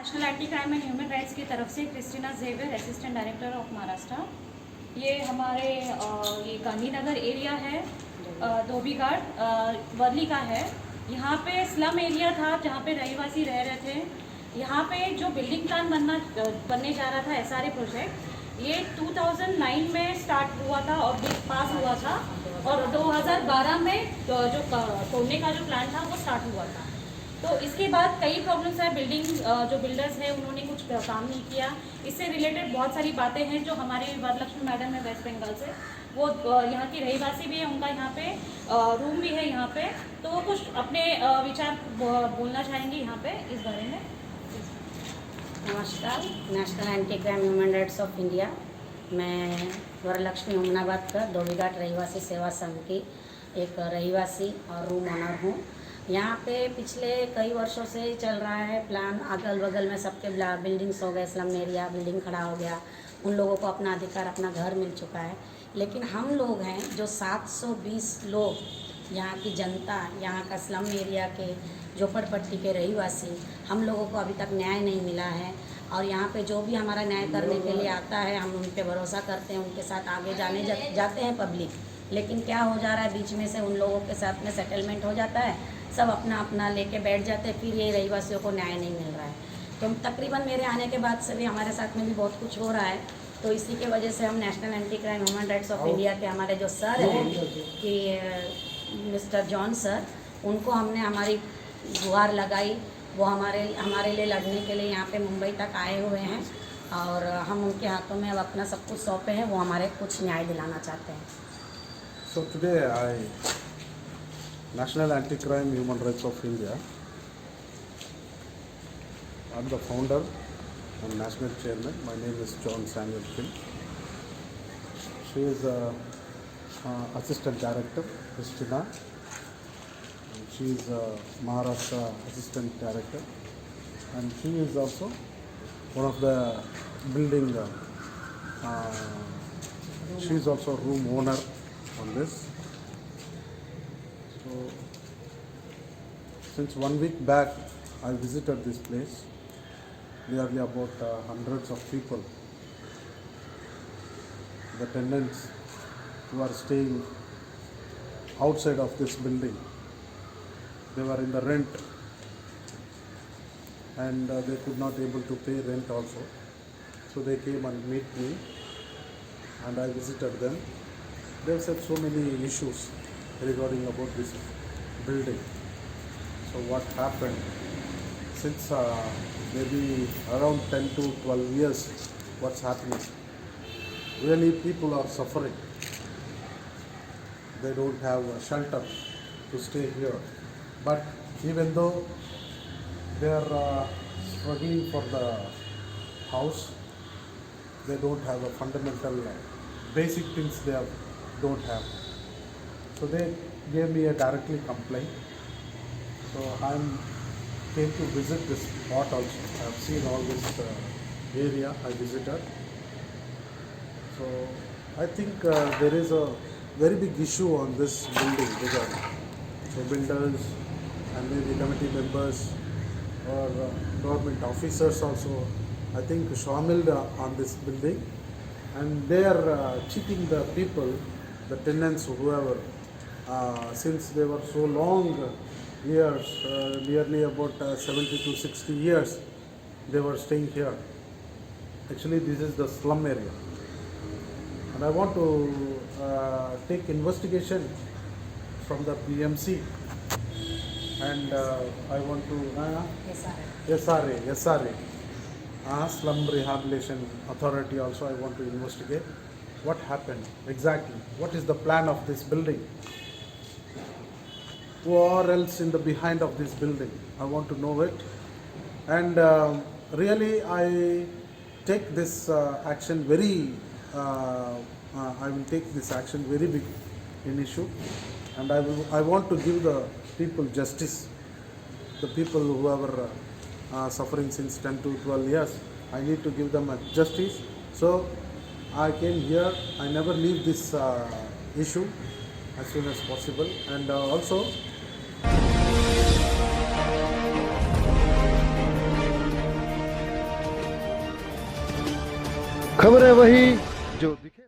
National anti crime and human rights की तरफ से Christina Xavier, assistant director of Maharashtra. ये हमारे ये गांधीनगर एरिया है, धोबी घाट वर्ली का है। यहाँ पे स्लम एरिया था जहाँ पे रहीवासी रह रहे थे। यहाँ पे जो बिल्डिंग प्लान बनने जा रहा था एसआरए प्रोजेक्ट, ये 2009 में स्टार्ट हुआ था और बिल पास हुआ था, और 2012 में जो तोड़ने का जो प्लान था वो स्टार्ट हुआ था। तो इसके बाद कई प्रॉब्लम्स है। बिल्डिंग जो बिल्डर्स हैं उन्होंने कुछ काम नहीं किया। इससे रिलेटेड बहुत सारी बातें हैं जो हमारे वरलक्ष्मी मैडम है वेस्ट बंगाल से, वो यहाँ की रहीवासी भी है, उनका यहाँ पे रूम भी है यहाँ पे, तो वो कुछ अपने विचार बोलना चाहेंगे यहाँ पे इस बारे में। नमस्कार, national anti crime human rights of India. मैं वरलक्ष्मी उमनाबाद का धोबी घाट रहीवासी सेवा संघ की एक रहीवासी और रूम ऑनर हूँ। यहाँ पे पिछले कई वर्षों से चल रहा है प्लान, अगल बगल में सबके बिल्डिंग्स हो गए, स्लम एरिया बिल्डिंग खड़ा हो गया, उन लोगों को अपना अधिकार, अपना घर मिल चुका है। लेकिन हम लोग हैं जो 720 लोग, यहाँ की जनता, यहाँ का स्लम एरिया के झोपड़पट्टी के रहीवासी, हम लोगों को अभी तक न्याय नहीं मिला है। और यहाँ पे जो भी हमारा न्याय करने के लिए आता है, हम उन पे भरोसा करते हैं, उनके साथ आगे जाते हैं पब्लिक। लेकिन क्या हो जा रहा है, बीच में से उन लोगों के साथ में सेटलमेंट हो जाता है, सब अपना अपना लेके बैठ जाते हैं, फिर ये रहीवासियों को न्याय नहीं मिल रहा है। तो तकरीबन मेरे आने के बाद से भी हमारे साथ में भी बहुत कुछ हो रहा है। तो इसी के वजह से हम national anti crime human rights of India के हमारे जो सर हैं कि मिस्टर जॉन सर, उनको हमने हमारी गुहार लगाई। वो हमारे लिए लड़ने के लिए यहाँ पे मुंबई तक आए हुए हैं और हम उनके हाथों में अब अपना सब कुछ सौंपे हैं। वो हमारे कुछ न्याय दिलाना चाहते हैं। So today National Anti-Crime Human Rights of India, I'm the founder and national chairman. My name is John Samuel Phil. She is assistant director, Christina. And she is Maharashtra assistant director, and she is also one of the building. She is also room owner on this. So, since 1 week back, I visited this place. Nearly about hundreds of people, the tenants who are staying outside of this building, they were in the rent, and they could not able to pay rent also. So they came and met me, and I visited them. They said so many issues regarding about this building. So what happened, since maybe around 10 to 12 years, what's happening, really people are suffering. They don't have a shelter to stay here, but even though they are struggling for the house, they don't have a fundamental basic things they don't have. So they gave me a directly complaint. So I came to visit this spot also. I have seen all this area I visited. So I think there is a very big issue on this building because so builders and maybe committee members or government officers also, I think, shamiled on this building, and they are cheating the people, the tenants, whoever, since they were so long years, nearly about 70 to 60 years, they were staying here. Actually, this is the slum area, and I want to take investigation from the BMC, and I want to SRA, Slum Rehabilitation Authority also I want to investigate what happened exactly, what is the plan of this building, who are else in the behind of this building. I want to know it, and really I take this action very I will take this action very big in issue, and I want to give the people justice, the people who are suffering since 10 to 12 years. I need to give them a justice. So I came here, I never leave this issue as soon as possible, and also खबर है वही जो दिखे।